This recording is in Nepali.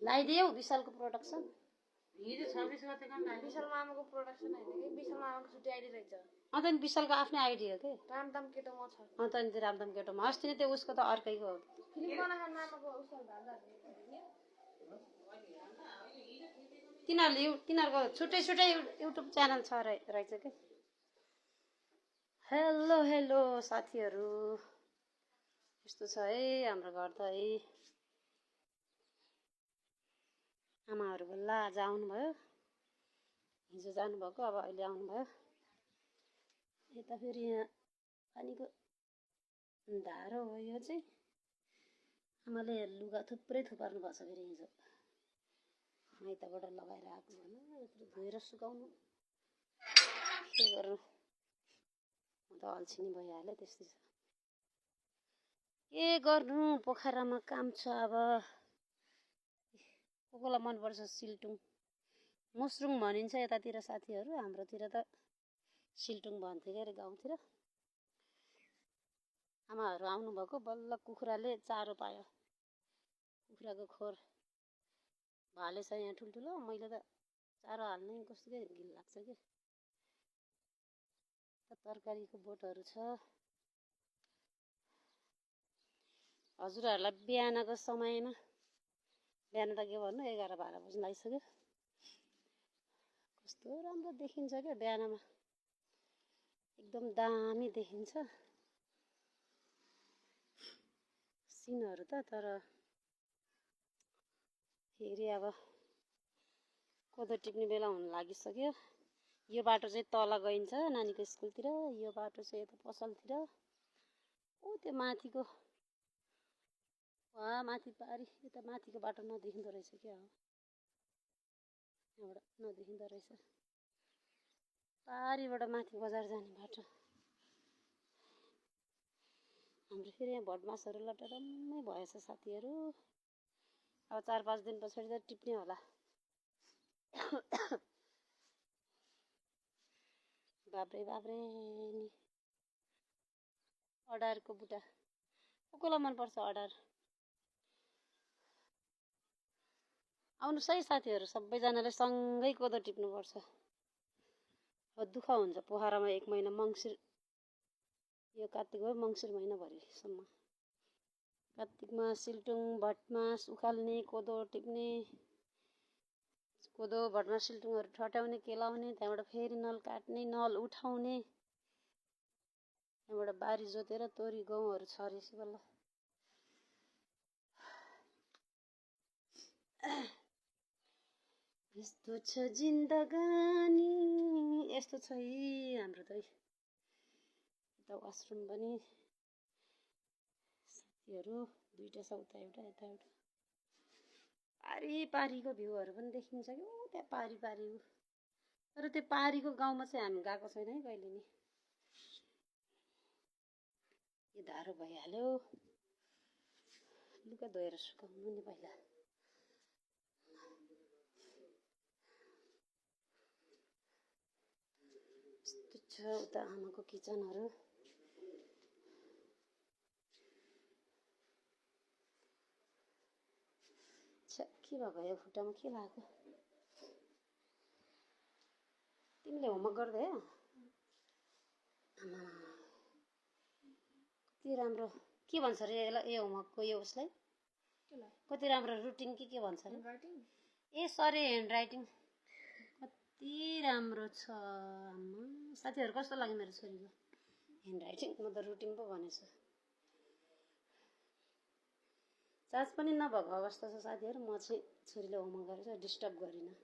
लगाइदियौ विशालको प्रोडक्सन हिजो 26 गते काम लाग्यो। विशाल मामाको प्रोडक्सन हैन कि विशाल मामाको छुट्टी आइडी रहेछ। अनि विशालको आफ्नै आइडी हो के रामदाम केटो म छ। अनि रामदाम केटोमा अस्ति नै त्यो उसको त अर्कैको हो। फिल्म बनाखान मामाको उसल भान्दा तिनीहरूको छुट्टै छुट्टै युट्युब च्यानल छ रहेछ के। हेलो हेलो साथीहरू, यस्तो छ है हाम्रो घर त है। आमाहरू बल्ल आज आउनुभयो, हिजो जानुभएको, अब अहिले आउनुभयो। यता फेरि यहाँ पानीको धारो हो यो चाहिँ। आमाले लुगा थुप्रै थुपार्नु भएको छ फेरि हिजो माइतबाट लगाएर आएको भनौँ यत्रो धोएर सुकाउनु के गर्नु। म त अल्छिनी भइहाल्यो त्यस्तै छ। के गर्नु पोखरामा काम छ अब। कोलाई मनपर्छ सिल्टुङ मुस्रुङ भनिन्छ यतातिर साथीहरू, हाम्रोतिर त सिल्टुङ भन्थ्यो के अरे गाउँतिर। आमाहरू आउनुभएको बल्ल कुखुराले चारो पायो। कुखुराको खोर भाले छ यहाँ ठुल्ठुलो, मैले त चारो हाल्नै कस्तो के घिन लाग्छ कि। तरकारीको बोटहरू छ। हजुरहरूलाई बिहानको समयमा, बिहान त के भन्नु 11-12 बजी लागिसक्यो। कस्तो राम्रो देखिन्छ क्या बिहानमा, एकदम दामी देखिन्छ सिनहरू त। तर फेरि अब कोदो टिप्ने बेला हुन लागिसक्यो। यो बाटो चाहिँ तल गइन्छ नानीको स्कुलतिर, यो बाटो चाहिँ यता पसलतिर। ओ त्यो माथिको वहाँ माथि पारी यता माथिको बाटो नदेखिँदो रहेछ क्या हो, यहाँबाट नदेखिँदो रहेछ। पारीबाट माथि बजार जाने बाटो। हाम्रो फेरि यहाँ भटमासहरू लटरम्मै भएछ साथीहरू। अब 4-5 दिन पछाडि त टिप्ने होला। बाब्रे बाब्रे नि अडारको बुटा कोलाई मनपर्छ अडार। आउनुहोस् है साथीहरू, सबैजनाले सँगै कोदो टिप्नुपर्छ। अब दुःख हुन्छ पोखरामा 1 महिना मङ्सिर, यो कार्तिक हो मङ्सिर महिनाभरिसम्म। कार्तिकमा सिल्टुङ भटमास उखाल्ने, कोदो टिप्ने, कोदो भटमास सिल्टुङहरू ठट्याउने केलाउने, त्यहाँबाट फेरि नल काट्ने, नल उठाउने, त्यहाँबाट बारी जोतेर तोरी गहुँहरू छरेपछि बल्ल यस्तो छ जिन्दगानी। यस्तो छ है हाम्रो त। यता वासरुम पनि साथीहरू दुईटा छ, उता एउटा यता एउटा। पारीको भ्यूहरू पनि देखिन्छ कि त्यहाँ पारी। तर त्यो पारीको गाउँमा चाहिँ हामी गएको छैन है कहिले नि। यो धारो भइहाल्यो, लुगा धोएर सुकाउनु नि पहिला। यस्तो छ उता आमाको किचनहरू। के भएको यो खुट्टामा के लाग्यो? तिमीले होमवर्क गर्दै हो? कति राम्रो के भन्छ अरे यो होमवर्कको यो उसलाई कति राम्रो रुटिन के भन्छ अरे? ए सरी ह्यान्ड राइटिङ कति राम्रो छ। साथीहरू कस्तो लाग्यो मेरो छोरीको ह्यान्ड राइटिङ? म त रुटिन पो भनेछु। चार्ज पनि नभएको अवस्था छ साथीहरू। म चाहिँ छोरीले होमवर्क गरेर डिस्टर्ब गरिनँ।